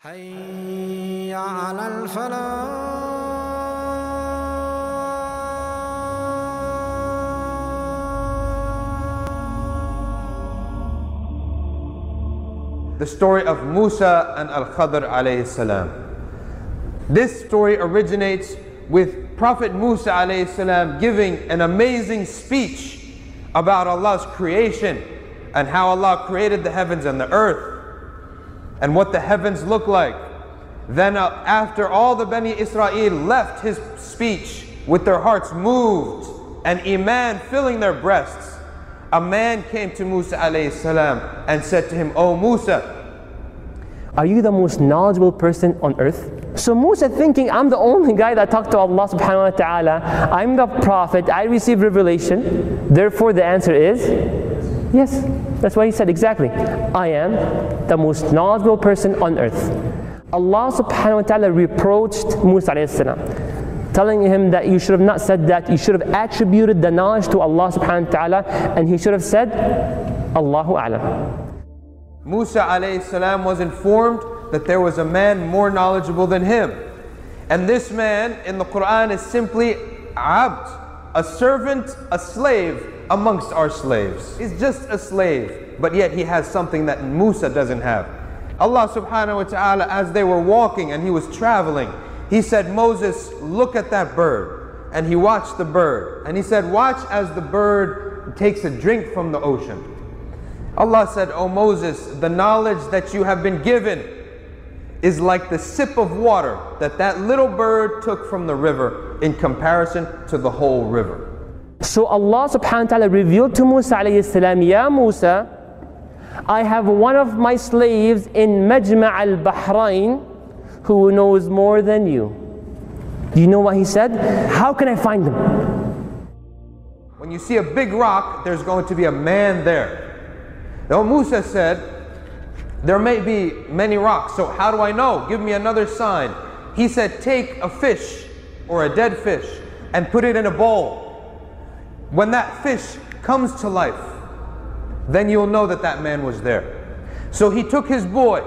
حي على الفلاح. The story of Musa and Al Khidr alayhi salam. This story originates with Prophet Musa alayhi salam giving an amazing speech about Allah's creation and how Allah created the heavens and the earth and what the heavens look like. Then after all the Bani Israel left his speech with their hearts moved and iman filling their breasts, a man came to Musa alayhi salam and said to him, "O Musa, are you the most knowledgeable person on earth?" So Musa thinking, I'm the only guy that talked to Allah subhanahu wa ta'ala, I'm the prophet, I received revelation, therefore the answer is yes. That's why he said exactly, I am the most knowledgeable person on earth. Allah subhanahu wa ta'ala reproached Musa alayhi salam, telling him that you should have not said that, you should have attributed the knowledge to Allah subhanahu wa ta'ala, and he should have said, Allahu a'lam. Musa alayhi salam was informed that there was a man more knowledgeable than him. And this man in the Quran is simply abd, a servant, a slave amongst our slaves. He's just a slave, but yet he has something that Musa doesn't have. Allah subhanahu wa ta'ala, as they were walking and he was traveling, he said, Moses, look at that bird. And he watched the bird. And he said, watch as the bird takes a drink from the ocean. Allah said, O Moses, the knowledge that you have been given is like the sip of water that that little bird took from the river in comparison to the whole river. So Allah subhanahu wa ta'ala revealed to Musa alayhi salam, Ya Musa, I have one of my slaves in Majma' al-Bahrain who knows more than you. Do you know what he said? How can I find him? When you see a big rock, there's going to be a man there. Now Musa said, there may be many rocks, so how do I know? Give me another sign. He said, take a fish or a dead fish and put it in a bowl. When that fish comes to life, then you'll know that that man was there. So he took his boy.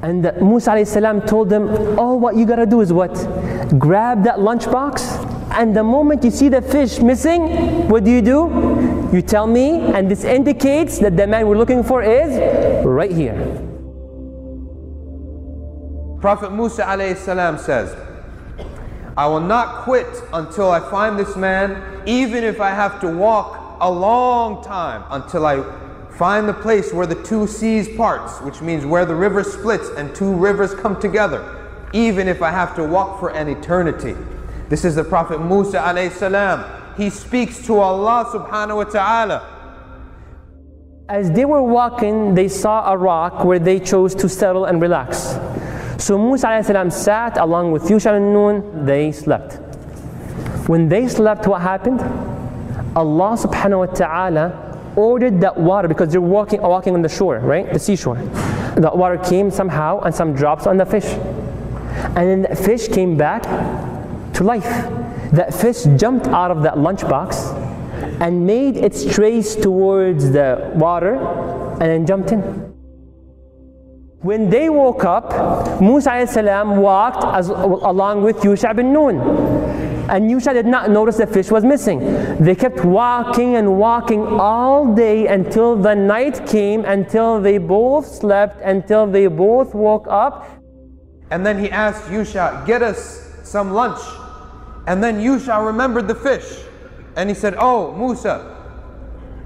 And Musa alayhi salam told him, all what you gotta do is what? Grab that lunchbox, and the moment you see the fish missing, what do? You tell me, and this indicates that the man we're looking for is right here. Prophet Musa alayhi salam says, I will not quit until I find this man, even if I have to walk a long time until I find the place where the two seas parts, which means where the river splits and two rivers come together, even if I have to walk for an eternity. This is the Prophet Musa alayhi salam. He speaks to Allah subhanahu wa ta'ala. As they were walking, they saw a rock where they chose to settle and relax. So Musa alayhi salam sat along with Yusha and Nun, they slept. When they slept, what happened? Allah subhanahu wa ta'ala ordered that water, because they're walking on the shore, right? The seashore. The water came somehow and some drops on the fish. And then the fish came back to life. That fish jumped out of that lunchbox and made its trace towards the water and then jumped in. When they woke up, Musa alayhi salam walked along with Yusha bin Nun. And Yusha did not notice the fish was missing. They kept walking and walking all day until the night came, until they both slept, until they both woke up. And then he asked Yusha, get us some lunch. And then Yusha remembered the fish. And he said, oh Musa,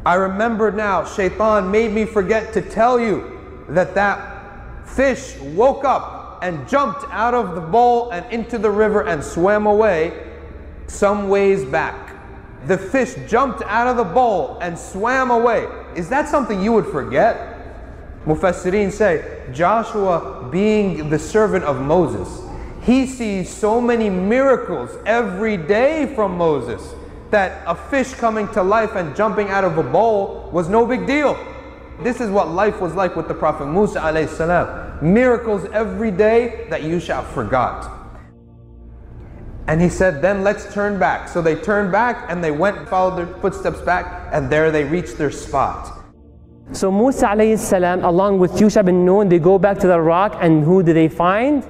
I remember now, Shaitan made me forget to tell you that fish woke up and jumped out of the bowl and into the river and swam away some ways back. The fish jumped out of the bowl and swam away. Is that something you would forget? Mufassirin say, Joshua being the servant of Moses, he sees so many miracles every day from Moses that a fish coming to life and jumping out of a bowl was no big deal. This is what life was like with the Prophet Musa alayhi salam. Miracles every day that Yusha forgot. And he said, then let's turn back. So they turned back and they went and followed their footsteps back, and there they reached their spot. So Musa alayhi salam, along with Yusha bin Nun, they go back to the rock, and who do they find?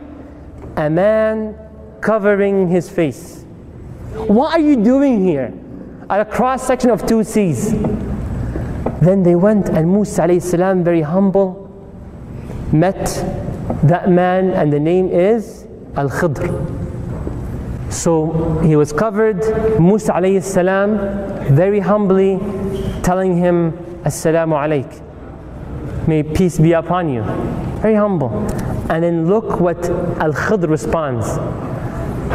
A man covering his face. What are you doing here? At a cross section of two seas. Then they went, and Musa alayhi salam, very humble, met that man, and the name is Al Khidr. So he was covered. Musa alayhi salam, very humbly, telling him, Assalamu alayk, may peace be upon you. Very humble. And then look what Al Khidr responds.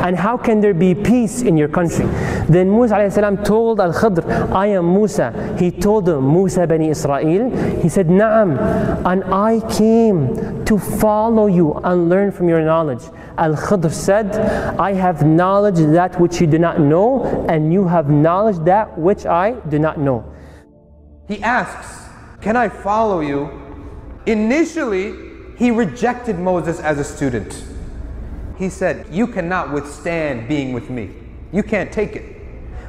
And how can there be peace in your country? Then Musa alayhi salam told Al Khidr, I am Musa. He told him, Musa bani Israel. He said, Na'am, and I came to follow you and learn from your knowledge. Al Khidr said, I have knowledge that which you do not know, and you have knowledge that which I do not know. He asks, can I follow you? Initially, he rejected Moses as a student. He said, you cannot withstand being with me. You can't take it.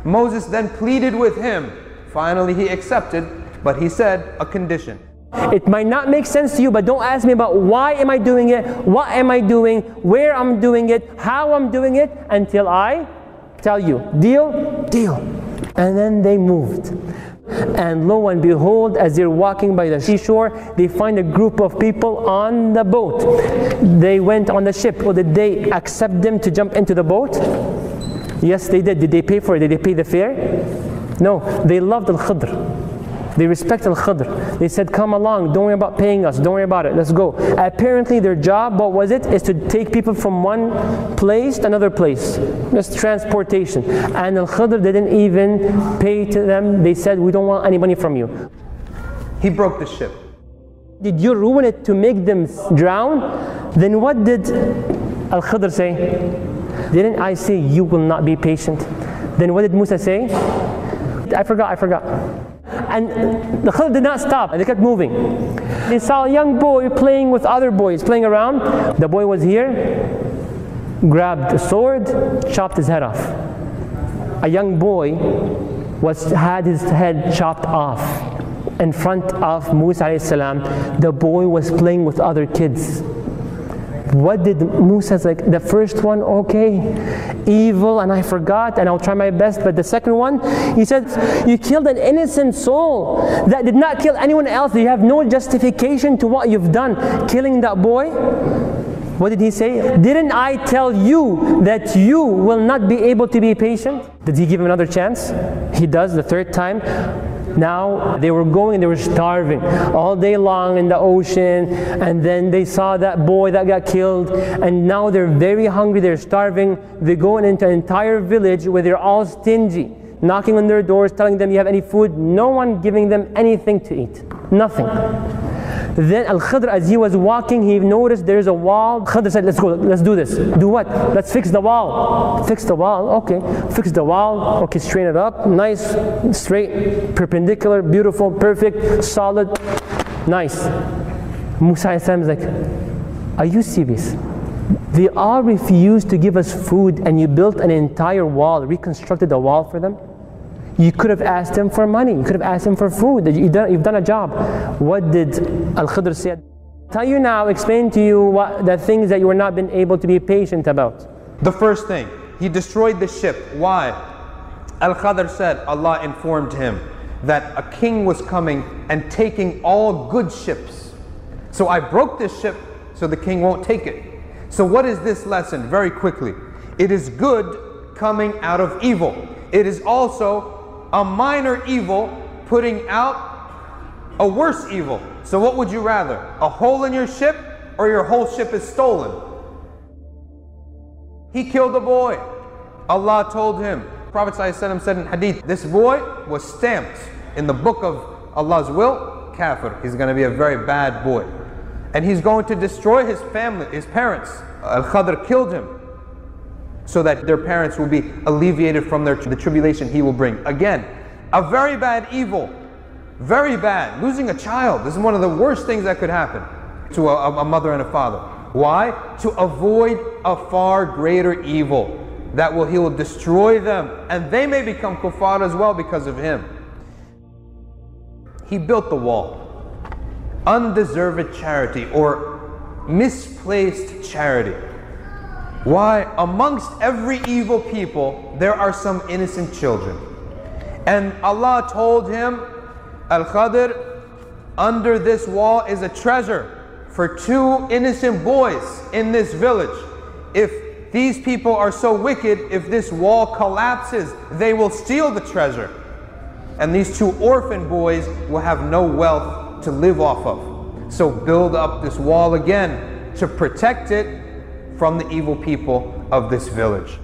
Moses then pleaded with him. Finally, he accepted, but he said a condition. It might not make sense to you, but don't ask me about why am I doing it, what am I doing, where I'm doing it, how I'm doing it, until I tell you. Deal? Deal. And then they moved. And lo and behold, as they're walking by the seashore, they find a group of people on the boat. They went on the ship. Well, did they accept them to jump into the boat? Yes, they did. Did they pay for it? Did they pay the fare? No. They loved Al Khidr. They respect Al Khidr. They said, come along, don't worry about paying us, don't worry about it, let's go. Apparently their job, what was it? Is to take people from one place to another place. Just transportation. And Al Khidr didn't even pay to them. They said, we don't want any money from you. He broke the ship. Did you ruin it to make them drown? Then what did Al Khidr say? Didn't I say you will not be patient? Then what did Musa say? I forgot. And the Khidr did not stop, and they kept moving. They saw a young boy playing with other boys, playing around. The boy was here, grabbed a sword, chopped his head off. A young boy had his head chopped off in front of Musa alayhi salam. The boy was playing with other kids. What did Musa say? The first one, okay, evil, and I forgot, and I'll try my best. But the second one, he said, you killed an innocent soul that did not kill anyone else. You have no justification to what you've done, killing that boy. What did he say? Didn't I tell you that you will not be able to be patient? Did he give him another chance? He does the third time. Now they were going and they were starving all day long in the ocean, and then they saw that boy that got killed, and now they're very hungry, they're starving. They go into an entire village where they're all stingy, knocking on their doors, telling them, you have any food? No one giving them anything to eat, nothing. Then Al Khidr, as he was walking, he noticed there's a wall. Khidr said, let's go, let's do this. Do what? Let's fix the wall. Fix the wall, okay. Fix the wall, okay, straighten it up. Nice, straight, perpendicular, beautiful, perfect, solid, nice. Musa is like, are you serious? They all refused to give us food, and you built an entire wall, reconstructed a wall for them? You could have asked him for money. You could have asked him for food. You've done a job. What did Al Khidr say? Tell you now, explain to you what the things that you were not been able to be patient about. The first thing, he destroyed the ship. Why? Al Khidr said, Allah informed him that a king was coming and taking all good ships. So I broke this ship so the king won't take it. So what is this lesson? Very quickly. It is good coming out of evil. It is also a minor evil putting out a worse evil. So what would you rather? A hole in your ship, or your whole ship is stolen? He killed a boy. Allah told him, Prophet ﷺ said in hadith, this boy was stamped in the book of Allah's will, kafir. He's going to be a very bad boy. And he's going to destroy his family, his parents. Al Khidr killed him, so that their parents will be alleviated from the tribulation he will bring. Again, a very bad evil, very bad. Losing a child, this is one of the worst things that could happen to a mother and a father. Why? To avoid a far greater evil he will destroy them, and they may become kuffar as well because of him. He built the wall. undeserved charity or misplaced charity. Why? Amongst every evil people, there are some innocent children. And Allah told him, Al Khidr, under this wall is a treasure for 2 innocent boys in this village. If these people are so wicked, if this wall collapses, they will steal the treasure. And these 2 orphan boys will have no wealth to live off of. So build up this wall again to protect it from the evil people of this village.